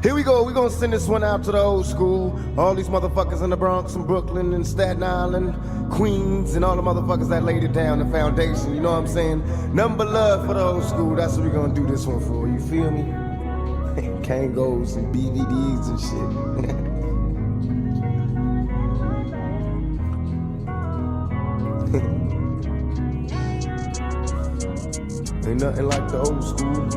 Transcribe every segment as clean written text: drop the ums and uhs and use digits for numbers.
Here we go, we gonna send this one out to the old school. All these motherfuckers in the Bronx and Brooklyn and Staten Island, Queens, and all the motherfuckers that laid it down, the foundation, you know what I'm saying? Nothing but love for the old school, that's what we gonna do this one for, you feel me? Kangos and BVDs and shit. Ain't nothing like the old school.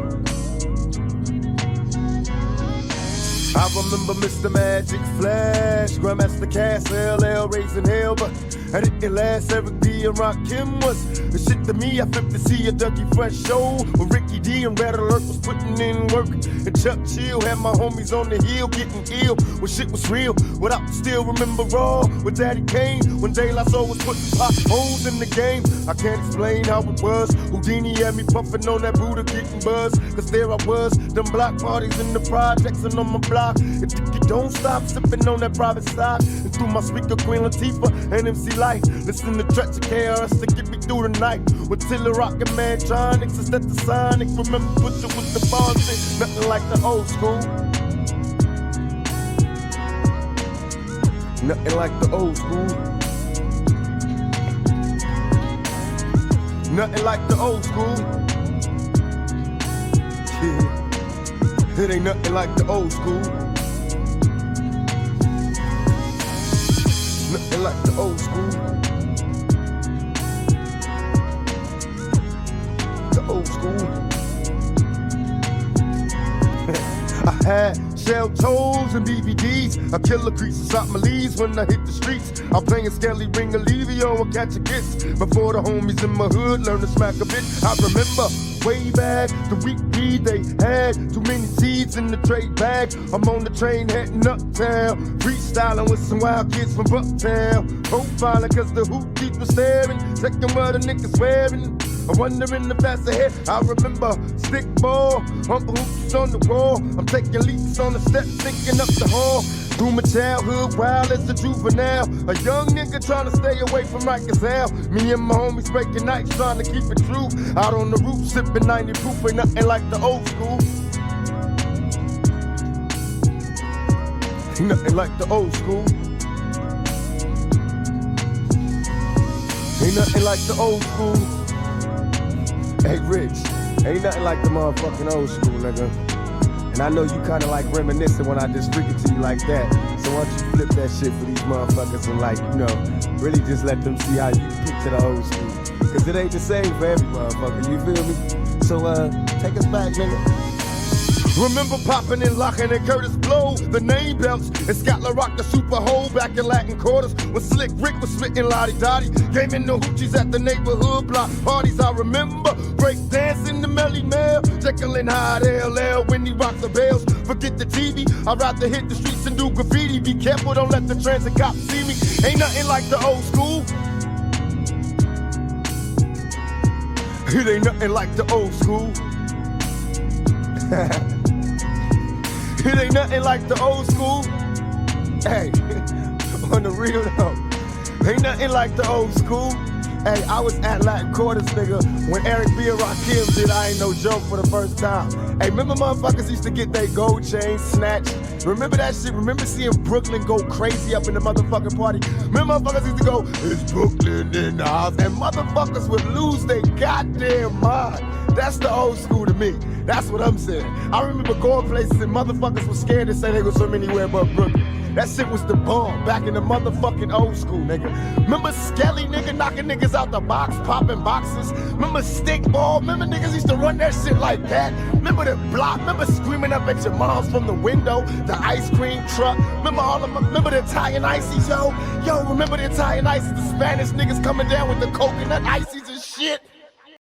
I remember Mr. Magic Flash, Grandmaster Cass, LL raising hell, but I didn't last. Eric B and Rakim was the shit to me. I flipped to see a Dougie Fresh show when Ricky D and Red Alert was putting in work. And Chuck Chill had my homies on the hill getting ill when shit was real. What I still remember raw with Daddy Kane when De La Soul was putting potholes in the game. I can't explain how it was. Houdini had me puffing on that Buddha getting buzz. Cause there I was, them block parties in the projects and on my block. And you don't stop sipping on that private stock. And through my speaker, Queen Latifah and MC Light. Listen to tracks of KRS to get me through the night. With Tiller Rock and Mantronics, is that the Sonic? Remember Butcher with the bars in, nothing like the old school. Nothing like the old school. Nothing like the old school. Yeah. It ain't nothing like the old school. Nothing like the old school. The old school. I had shell toes and BVDs. I kill the creases out my leaves when I hit the streets. I'm playing Skelly Ring Olivio or Catch a Kiss. Before the homies in my hood learn to smack a bit. I remember way back, the week weed they had. Too many seeds in the trade bag. I'm on the train heading uptown. Freestyling with some wild kids from Bucktown. Profiling cause the hoop keeps me staring. Checking what the niggas wearing. I'm wondering if that's ahead. I remember stick ball, humper hoops on the wall. I'm taking leaps on the steps, thinking up the hall. Through my childhood, wild as a juvenile. A young nigga trying to stay away from Mike as hell. Me and my homies breaking nights, trying to keep it true. Out on the roof, sipping 90 proof, ain't nothing like the old school. Ain't nothing like the old school. Ain't nothing like the old school. Hey, Rich, ain't nothing like the motherfucking old school, nigga. And I know you kinda like reminiscing when I just freak it to you like that. So why don't you flip that shit for these motherfuckers and like, you know, really just let them see how you picture the old school. Cause it ain't the same for every motherfucker, you feel me? So take us back, nigga. Remember popping and locking and Curtis Blow, the name belts, and Scotland rocked the super hole back in Latin quarters. When Slick Rick was spitting Lottie Dottie, came in the hoochies at the neighborhood block parties. I remember break dancing the Melly Mel, Jekyll and Hyde LL when he rocked the bells. Forget the TV, I'd rather hit the streets and do graffiti. Be careful, don't let the transit cops see me. Ain't nothing like the old school. It ain't nothing like the old school. It ain't nothing like the old school. Hey, on the real though, ain't nothing like the old school. Hey, I was at Latin Quarters, nigga, when Eric B and Rakim did I Ain't No Joke for the first time. Hey, remember motherfuckers used to get their gold chains snatched? Remember that shit? Remember seeing Brooklyn go crazy up in the motherfucking party? Remember motherfuckers used to go, it's Brooklyn in the house, and motherfuckers would lose their goddamn mind. That's the old school to me. That's what I'm saying. I remember going places and motherfuckers were scared to say they was from anywhere but Brooklyn. That shit was the bomb back in the motherfucking old school, nigga. Remember Skelly, nigga, knocking niggas out the box, popping boxes? Remember Stickball? Remember niggas used to run that shit like that? Remember the block? Remember screaming up at your moms from the window? The ice cream truck? Remember the Italian ices, yo? Yo, remember the Italian ices? The Spanish niggas coming down with the coconut ices and shit?